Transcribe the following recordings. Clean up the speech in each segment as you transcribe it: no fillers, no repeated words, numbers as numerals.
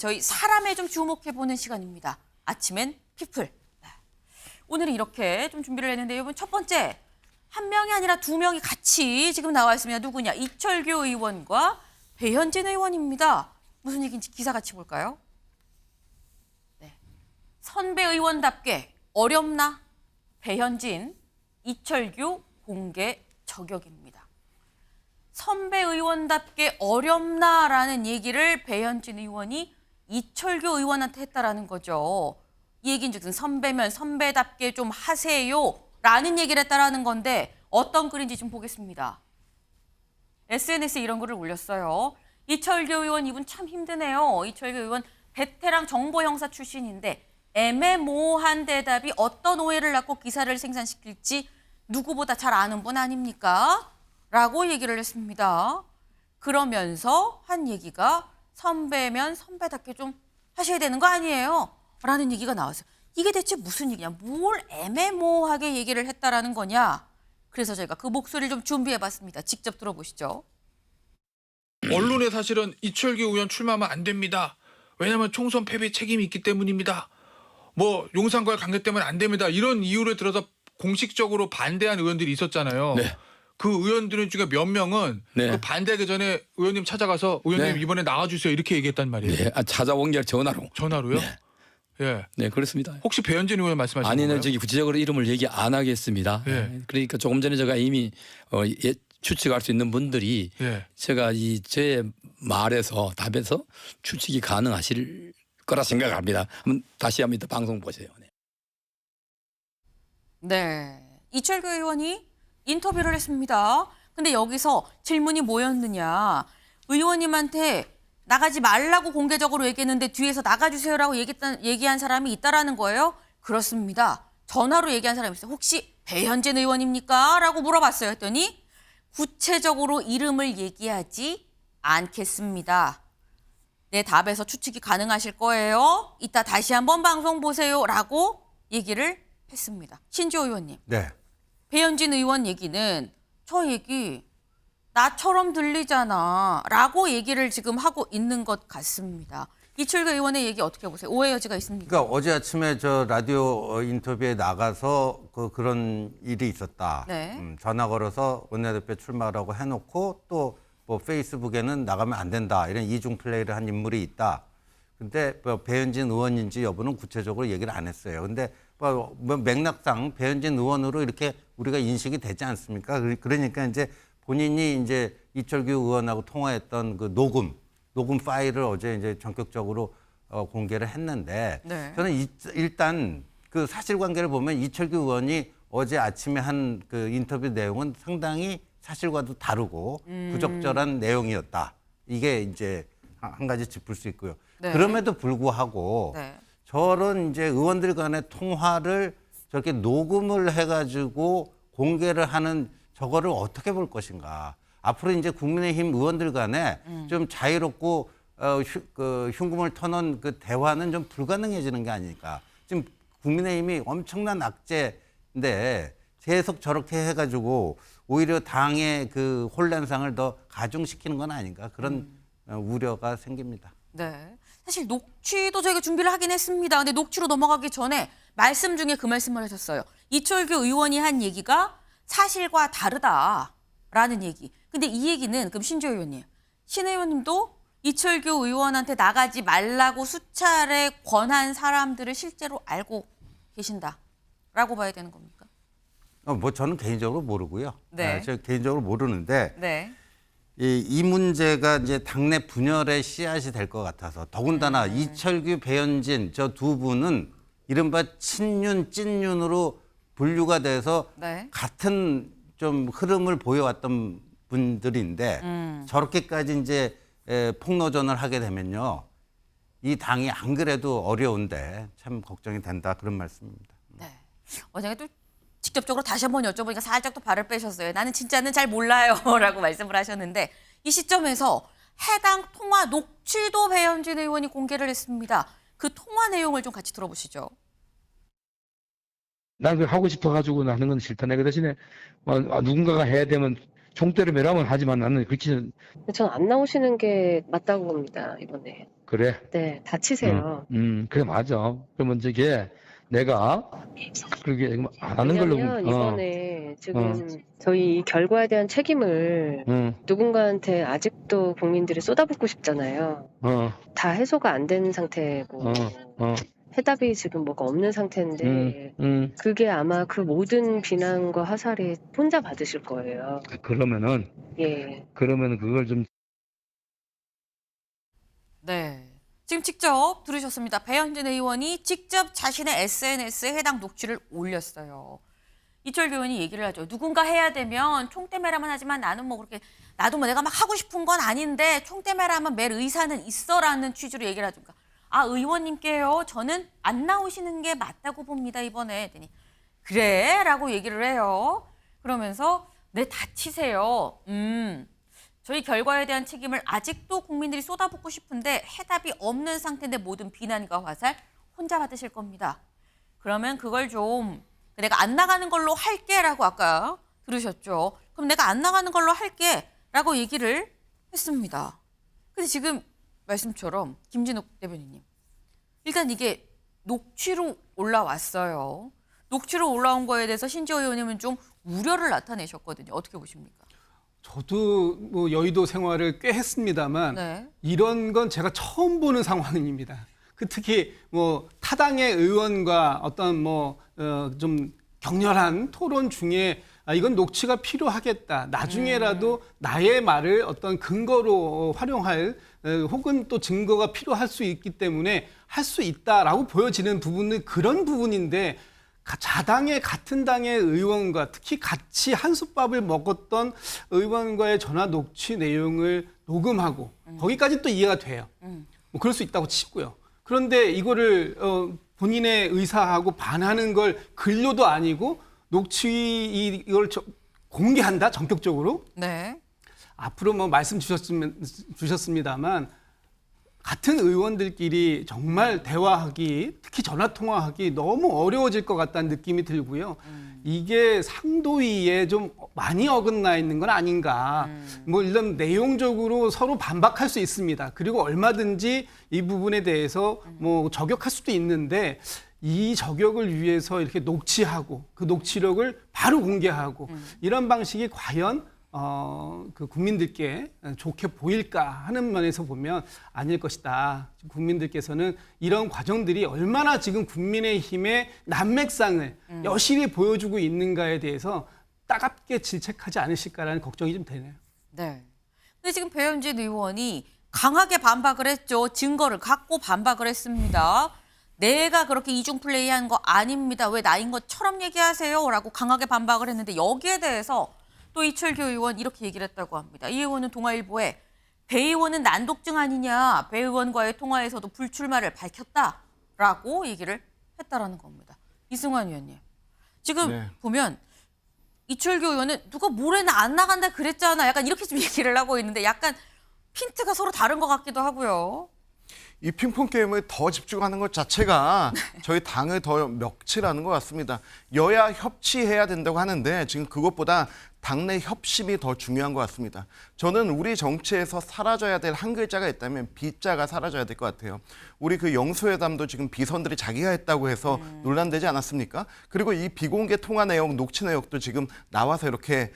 저희 사람에 좀 주목해보는 시간입니다. 아침엔 피플. 네. 오늘은 이렇게 좀 준비를 했는데 여러분 첫 번째, 한 명이 아니라 두 명이 같이 지금 나와 있습니다. 누구냐? 이철규 의원과 배현진 의원입니다. 무슨 얘기인지 기사 같이 볼까요? 네. 선배 의원답게 어렵나? 배현진, 이철규 공개 저격입니다. 선배 의원답게 어렵나라는 얘기를 배현진 의원이 이철규 의원한테 했다라는 거죠. 이 얘기인즉슨 선배면 선배답게 좀 하세요라는 얘기를 했다라는 건데 어떤 글인지 좀 보겠습니다. SNS에 이런 글을 올렸어요. 이철규 의원 이분 참 힘드네요. 이철규 의원 베테랑 정보형사 출신인데 애매모호한 대답이 어떤 오해를 낳고 기사를 생산시킬지 누구보다 잘 아는 분 아닙니까? 라고 얘기를 했습니다. 그러면서 한 얘기가 선배면 선배답게 좀 하셔야 되는 거 아니에요? 라는 얘기가 나왔어요. 이게 대체 무슨 얘기냐? 뭘 애매모호하게 얘기를 했다라는 거냐? 그래서 저희가 그 목소리를 좀 준비해봤습니다. 직접 들어보시죠. 언론에 사실은 이철규 의원 출마하면 안 됩니다. 왜냐하면 총선 패배 책임이 있기 때문입니다. 뭐 용산과의 관계 때문에 안 됩니다. 이런 이유를 들어서 공식적으로 반대한 의원들이 있었잖아요. 네. 그 의원들 중에 몇 명은 네. 그 반대하기 전에 의원님 찾아가서 의원님 네. 이번에 나와주세요 이렇게 얘기했단 말이에요. 예, 찾아온 게 전화로. 전화로요? 네. 예. 네, 그렇습니다. 혹시 배현진 의원 말씀하시는 아니는 건가요? 저기 구체적으로 이름을 얘기 안 하겠습니다. 예. 그러니까 조금 전에 제가 이미 추측할 수 있는 분들이 예. 제가 제 말에서 답에서 추측이 가능하실 거라 생각합니다. 한번 다시 한번 이따 방송 보세요. 네. 네, 이철규 의원이 인터뷰를 했습니다. 근데 여기서 질문이 뭐였느냐. 의원님한테 나가지 말라고 공개적으로 얘기했는데 뒤에서 나가주세요라고 얘기한 사람이 있다라는 거예요. 그렇습니다. 전화로 얘기한 사람이 있어요. 혹시 배현진 의원입니까? 라고 물어봤어요. 했더니 구체적으로 이름을 얘기하지 않겠습니다. 내 답에서 추측이 가능하실 거예요. 이따 다시 한번 방송 보세요. 라고 얘기를 했습니다. 신지호 의원님. 네. 배현진 의원 얘기는 저 얘기 나처럼 들리잖아 라고 얘기를 지금 하고 있는 것 같습니다. 이철규 의원의 얘기 어떻게 보세요? 오해 여지가 있습니까? 그러니까 어제 아침에 저 라디오 인터뷰에 나가서 그런 일이 있었다. 네. 전화 걸어서 원내대표 출마라고 해놓고 또 뭐 페이스북에는 나가면 안 된다 이런 이중 플레이를 한 인물이 있다. 근데 뭐 배현진 의원인지 여부는 구체적으로 얘기를 안 했어요. 근데 뭐 맥락상 배현진 의원으로 이렇게 우리가 인식이 되지 않습니까? 그러니까 이제 본인이 이제 이철규 의원하고 통화했던 그 녹음 파일을 어제 이제 전격적으로 공개를 했는데 네. 저는 일단 그 사실관계를 보면 이철규 의원이 어제 아침에 한 그 인터뷰 내용은 상당히 사실과도 다르고 부적절한 내용이었다. 이게 이제 한 가지 짚을 수 있고요. 네. 그럼에도 불구하고 네. 저런 이제 의원들 간의 통화를 저렇게 녹음을 해가지고 공개를 하는 저거를 어떻게 볼 것인가. 앞으로 이제 국민의힘 의원들 간에 좀 자유롭고 흉금을 터놓은 그 대화는 좀 불가능해지는 게 아닐까. 지금 국민의힘이 엄청난 악재인데 계속 저렇게 해가지고 오히려 당의 그 혼란상을 더 가중시키는 건 아닌가. 그런 우려가 생깁니다. 네. 사실 녹취도 저희가 준비를 하긴 했습니다. 근데 녹취로 넘어가기 전에 말씀 중에 그 말씀을 하셨어요. 이철규 의원이 한 얘기가 사실과 다르다라는 얘기. 근데 이 얘기는 그럼 신지호 의원님, 신 의원님도 이철규 의원한테 나가지 말라고 수차례 권한 사람들을 실제로 알고 계신다라고 봐야 되는 겁니까? 뭐 저는 개인적으로 모르고요. 네. 저 개인적으로 모르는데 네. 이 문제가 이제 당내 분열의 씨앗이 될 것 같아서 더군다나 이철규, 배현진 저 두 분은 이른바 친윤, 찐윤으로 분류가 돼서 네. 같은 좀 흐름을 보여왔던 분들인데 저렇게까지 이제 폭로전을 하게 되면요. 이 당이 안 그래도 어려운데 참 걱정이 된다 그런 말씀입니다. 네. 어제 또 직접적으로 다시 한번 여쭤보니까 살짝 또 발을 빼셨어요. 나는 진짜는 잘 몰라요 라고 말씀을 하셨는데 이 시점에서 해당 통화 녹취도 배현진 의원이 공개를 했습니다. 그 통화 내용을 좀 같이 들어보시죠. 난 그 하고 싶어가지고 하는 건 싫다. 내가 대신에 누군가가 해야 되면 총대로 매라면 하지만 나는 그렇게 전 안 나오시는 게 맞다고 봅니다, 이번에. 그래. 네, 다치세요. 그래, 맞아. 그러면 저게 내가 그렇게 안 하는 걸로. 왜냐면 이번에 지금 저희 이 결과에 대한 책임을 누군가한테 아직도 국민들이 쏟아붓고 싶잖아요. 다 해소가 안 된 상태고 해답이 지금 뭐가 없는 상태인데 그게 아마 그 모든 비난과 화살이 혼자 받으실 거예요. 그러면은 예. 그걸 좀. 네. 지금 직접 들으셨습니다. 배현진 의원이 직접 자신의 SNS에 해당 녹취를 올렸어요. 이철규 의원이 얘기를 하죠. 누군가 해야 되면 총대매라면 하지만 나는 뭐 그렇게 나도 뭐 내가 막 하고 싶은 건 아닌데 총대매라면 맬 의사는 있어라는 취지로 얘기를 하니까 아 의원님께요. 저는 안 나오시는 게 맞다고 봅니다. 이번에 했더니 그래? 라고 얘기를 해요. 그러면서 네 다치세요. 저희 결과에 대한 책임을 아직도 국민들이 쏟아붓고 싶은데 해답이 없는 상태인데 모든 비난과 화살 혼자 받으실 겁니다. 그러면 그걸 좀 내가 안 나가는 걸로 할게라고 아까 들으셨죠. 그럼 내가 안 나가는 걸로 할게라고 얘기를 했습니다. 근데 지금 말씀처럼 김진욱 대변인님 일단 이게 녹취로 올라왔어요. 녹취로 올라온 거에 대해서 신지호 의원님은 좀 우려를 나타내셨거든요. 어떻게 보십니까? 저도 뭐 여의도 생활을 꽤 했습니다만 네. 이런 건 제가 처음 보는 상황입니다. 그 특히 뭐 타당의 의원과 어떤 뭐 좀 격렬한 토론 중에 이건 녹취가 필요하겠다. 나중에라도 나의 말을 어떤 근거로 활용할 혹은 또 증거가 필요할 수 있기 때문에 할 수 있다라고 보여지는 부분은 그런 부분인데 자당의 같은 당의 의원과 특히 같이 한솥밥을 먹었던 의원과의 전화 녹취 내용을 녹음하고 거기까지 또 이해가 돼요. 뭐 그럴 수 있다고 치고요. 그런데 이거를 본인의 의사하고 반하는 걸 글로도 아니고 녹취 이걸 공개한다 전격적으로. 네. 앞으로 뭐 말씀 주셨습니다만 같은 의원들끼리 정말 대화하기, 특히 전화 통화하기 너무 어려워질 것 같다는 느낌이 들고요. 이게 상도위에 좀 많이 어긋나 있는 건 아닌가. 뭐 이런 내용적으로 서로 반박할 수 있습니다. 그리고 얼마든지 이 부분에 대해서 뭐 저격할 수도 있는데 이 저격을 위해서 이렇게 녹취하고 그 녹취록을 바로 공개하고 이런 방식이 과연 그 국민들께 좋게 보일까 하는 면에서 보면 아닐 것이다. 국민들께서는 이런 과정들이 얼마나 지금 국민의힘의 난맥상을 여실히 보여주고 있는가에 대해서 따갑게 질책하지 않으실까라는 걱정이 좀 되네요. 네. 근데 지금 배현진 의원이 강하게 반박을 했죠. 증거를 갖고 반박을 했습니다. 내가 그렇게 이중 플레이한 거 아닙니다. 왜 나인 것처럼 얘기하세요? 라고 강하게 반박을 했는데 여기에 대해서 또 이철규 의원 이렇게 얘기를 했다고 합니다. 이 의원은 동아일보에 배 의원은 난독증 아니냐. 배 의원과의 통화에서도 불출마를 밝혔다라고 얘기를 했다라는 겁니다. 이승환 의원님. 지금 네. 보면 이철규 의원은 누가 모레는 안 나간다 그랬잖아. 약간 이렇게 좀 얘기를 하고 있는데 약간 핀트가 서로 다른 것 같기도 하고요. 이 핑퐁 게임을 더 집중하는 것 자체가 저희 당을 더 멱칠하는 것 같습니다. 여야 협치해야 된다고 하는데 지금 그것보다 당내 협심이 더 중요한 것 같습니다. 저는 우리 정치에서 사라져야 될 한 글자가 있다면 비자가 사라져야 될 것 같아요. 우리 그 영수회담도 지금 비선들이 자기가 했다고 해서 논란되지 않았습니까? 그리고 이 비공개 통화 내용, 녹취 내역도 지금 나와서 이렇게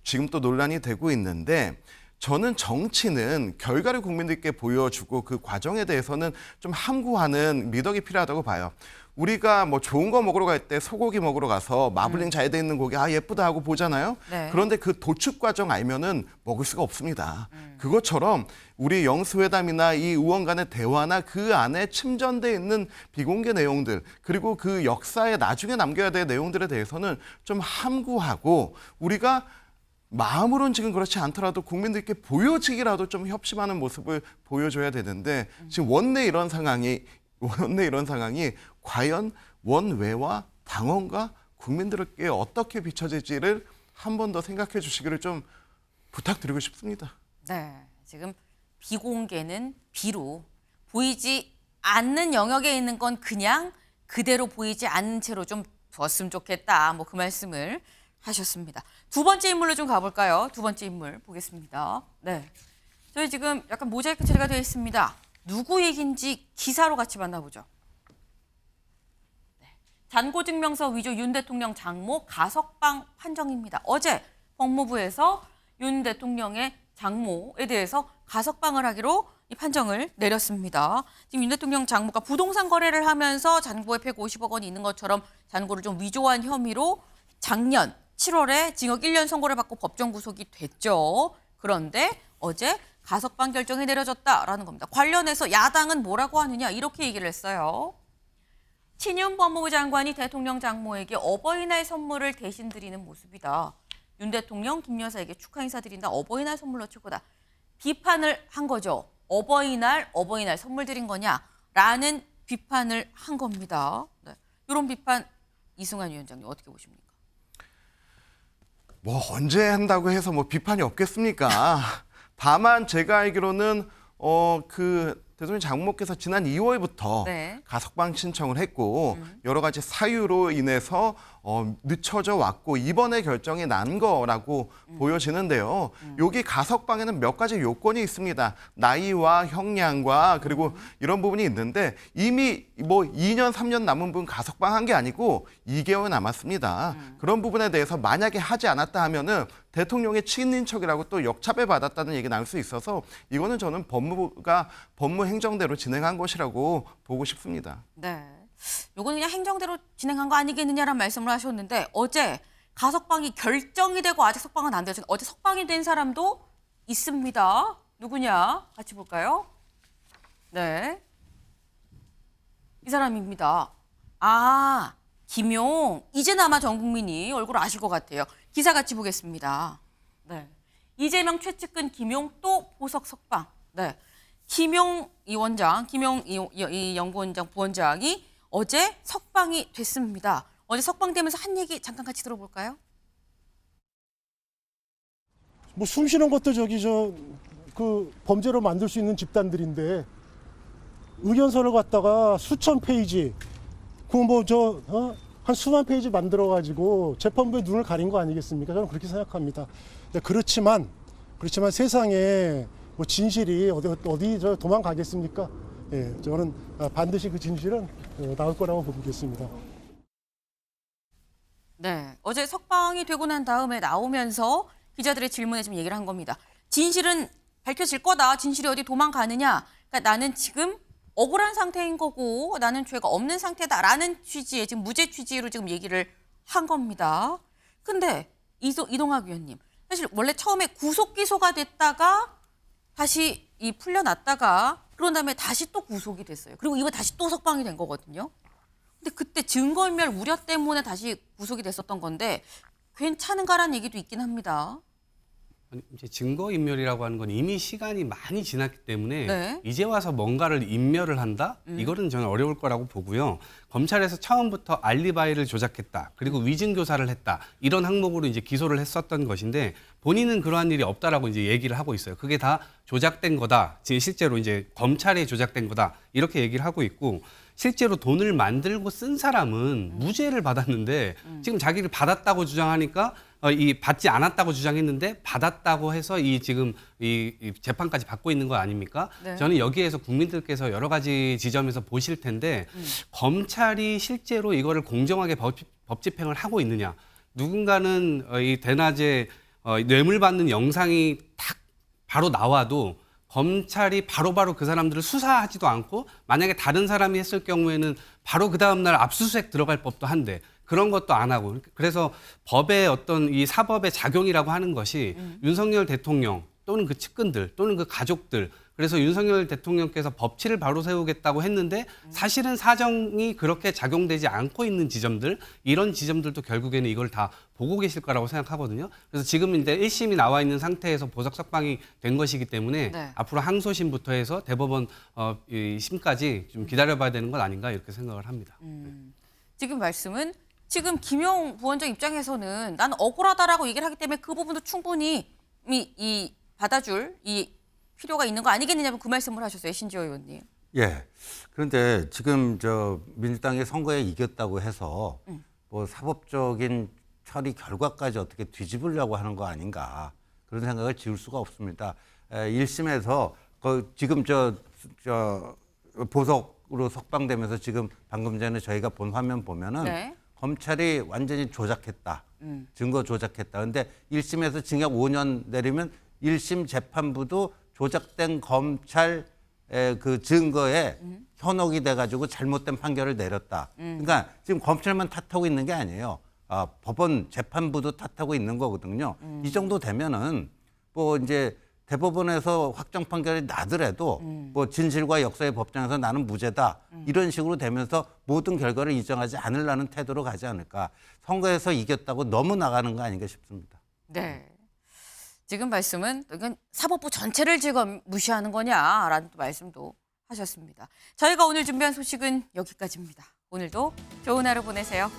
지금 또 논란이 되고 있는데 저는 정치는 결과를 국민들께 보여주고 그 과정에 대해서는 좀 함구하는 미덕이 필요하다고 봐요. 우리가 뭐 좋은 거 먹으러 갈 때 소고기 먹으러 가서 마블링 잘 돼 있는 고기 예쁘다 하고 보잖아요. 네. 그런데 그 도축 과정 알면은 먹을 수가 없습니다. 그것처럼 우리 영수회담이나 이 의원 간의 대화나 그 안에 침전돼 있는 비공개 내용들 그리고 그 역사에 나중에 남겨야 될 내용들에 대해서는 좀 함구하고 우리가 마음으로는 지금 그렇지 않더라도 국민들께 보여지기라도 좀 협심하는 모습을 보여줘야 되는데 지금 원내 이런 상황이 과연 원외와 당원과 국민들께 어떻게 비춰질지를 한 번 더 생각해 주시기를 좀 부탁드리고 싶습니다. 네, 지금 비공개는 비로 보이지 않는 영역에 있는 건 그냥 그대로 보이지 않는 채로 좀 뒀으면 좋겠다. 뭐 그 말씀을 하셨습니다. 두 번째 인물로 좀 가볼까요? 두 번째 인물 보겠습니다. 네, 저희 지금 약간 모자이크 처리가 되어 있습니다. 누구 얘기인지 기사로 같이 만나보죠. 네. 잔고증명서 위조 윤 대통령 장모 가석방 판정입니다. 어제 법무부에서 윤 대통령의 장모에 대해서 가석방을 하기로 이 판정을 내렸습니다. 지금 윤 대통령 장모가 부동산 거래를 하면서 잔고에 150억 원이 있는 것처럼 잔고를 좀 위조한 혐의로 작년 7월에 징역 1년 선고를 받고 법정 구속이 됐죠. 그런데 어제 가석방 결정이 내려졌다라는 겁니다. 관련해서 야당은 뭐라고 하느냐 이렇게 얘기를 했어요. 친윤 법무부 장관이 대통령 장모에게 어버이날 선물을 대신 드리는 모습이다. 윤 대통령, 김 여사에게 축하 인사드린다. 어버이날 선물로 최고다. 비판을 한 거죠. 어버이날 선물 드린 거냐라는 비판을 한 겁니다. 네. 이런 비판 이승환 위원장님 어떻게 보십니까? 뭐 언제 한다고 해서 뭐 비판이 없겠습니까? 다만 제가 알기로는 그 대통령 장모께서 지난 2월부터 네. 가석방 신청을 했고 여러 가지 사유로 인해서 늦춰져 왔고 이번에 결정이 난 거라고 보여지는데요. 여기 가석방에는 몇 가지 요건이 있습니다. 나이와 형량과 그리고 이런 부분이 있는데 이미 뭐 2년, 3년 남은 분 가석방한 게 아니고 2개월 남았습니다. 그런 부분에 대해서 만약에 하지 않았다 하면은 대통령의 친인척이라고 또 역차별 받았다는 얘기 나올 수 있어서 이거는 저는 법무부가 법무 행정대로 진행한 것이라고 보고 싶습니다. 네. 요거는 그냥 행정대로 진행한 거 아니겠느냐라는 말씀을 하셨는데 어제 가석방이 결정이 되고 아직 석방은 안 되죠. 어제 석방이 된 사람도 있습니다. 누구냐? 같이 볼까요? 네. 이 사람입니다. 아, 김용. 이제는 아마 전 국민이 얼굴 아실 것 같아요. 기사 같이 보겠습니다. 네. 이재명 최측근 김용 또 보석 석방. 네. 김용 이 원장, 김용 이 연구원장 부원장이 어제 석방이 됐습니다. 어제 석방되면서 한 얘기 잠깐 같이 들어볼까요? 뭐 숨 쉬는 것도 그 범죄로 만들 수 있는 집단들인데 의견서를 갖다가 수천 페이지, 한 수만 페이지 만들어 가지고 재판부의 눈을 가린 거 아니겠습니까? 저는 그렇게 생각합니다. 그렇지만 세상에 뭐 진실이 어디 도망가겠습니까? 예, 저는 반드시 그 진실은 나올 거라고 보겠습니다. 네, 어제 석방이 되고 난 다음에 나오면서 기자들의 질문에 지금 얘기를 한 겁니다. 진실은 밝혀질 거다. 진실이 어디 도망가느냐. 그러니까 나는 지금 억울한 상태인 거고 나는 죄가 없는 상태다라는 취지의 지금 무죄 취지로 지금 얘기를 한 겁니다. 근데 이동학 위원님, 사실 원래 처음에 구속 기소가 됐다가 다시 풀려났다가 그런 다음에 다시 또 구속이 됐어요. 그리고 이번 다시 또 석방이 된 거거든요. 근데 그때 증거인멸 우려 때문에 다시 구속이 됐었던 건데 괜찮은가라는 얘기도 있긴 합니다. 이제 증거인멸이라고 하는 건 이미 시간이 많이 지났기 때문에 네. 이제 와서 뭔가를 인멸을 한다? 이거는 저는 어려울 거라고 보고요. 검찰에서 처음부터 알리바이를 조작했다. 그리고 위증교사를 했다. 이런 항목으로 이제 기소를 했었던 것인데 본인은 그러한 일이 없다라고 이제 얘기를 하고 있어요. 그게 다 조작된 거다. 지금 실제로 이제 검찰에 조작된 거다. 이렇게 얘기를 하고 있고 실제로 돈을 만들고 쓴 사람은 무죄를 받았는데 지금 자기를 받았다고 주장하니까 받지 않았다고 주장했는데 받았다고 해서 지금 이 재판까지 받고 있는 거 아닙니까? 네. 저는 여기에서 국민들께서 여러 가지 지점에서 보실 텐데 검찰이 실제로 이거를 공정하게 법 집행을 하고 있느냐? 누군가는 이 대낮에 뇌물 받는 영상이 딱 바로 나와도 검찰이 바로바로 그 사람들을 수사하지도 않고 만약에 다른 사람이 했을 경우에는 바로 그 다음날 압수수색 들어갈 법도 한데 그런 것도 안 하고 그래서 법의 어떤 이 사법의 작용이라고 하는 것이 윤석열 대통령 또는 그 측근들 또는 그 가족들 그래서 윤석열 대통령께서 법치를 바로 세우겠다고 했는데 사실은 사정이 그렇게 작용되지 않고 있는 지점들 이런 지점들도 결국에는 이걸 다 보고 계실 거라고 생각하거든요. 그래서 지금 이제 1심이 나와 있는 상태에서 보석 석방이 된 것이기 때문에 네. 앞으로 항소심부터 해서 대법원 이 심까지 좀 기다려봐야 되는 것 아닌가 이렇게 생각을 합니다. 지금 말씀은 지금 김용 부원장 입장에서는 나는 억울하다라고 얘기를 하기 때문에 그 부분도 충분히 받아줄 필요가 있는 거 아니겠느냐고 그 말씀을 하셨어요. 신지호 의원님. 예. 그런데 지금 민주당이 선거에 이겼다고 해서 뭐 사법적인 처리 결과까지 어떻게 뒤집으려고 하는 거 아닌가 그런 생각을 지울 수가 없습니다. 1심에서 지금 보석으로 석방되면서 지금 방금 전에 저희가 본 화면 보면은 네. 검찰이 완전히 조작했다. 증거 조작했다. 근데 1심에서 징역 5년 내리면 1심 재판부도 조작된 검찰의 그 증거에 현혹이 돼가지고 잘못된 판결을 내렸다. 그러니까 지금 검찰만 탓하고 있는 게 아니에요. 법원 재판부도 탓하고 있는 거거든요. 이 정도 되면은 뭐 이제 대법원에서 확정 판결이 나더라도 뭐 진실과 역사의 법정에서 나는 무죄다 이런 식으로 되면서 모든 결과를 인정하지 않으려는 태도로 가지 않을까. 선거에서 이겼다고 너무 나가는 거 아닌가 싶습니다. 네. 지금 말씀은 이건 사법부 전체를 지금 무시하는 거냐라는 또 말씀도 하셨습니다. 저희가 오늘 준비한 소식은 여기까지입니다. 오늘도 좋은 하루 보내세요.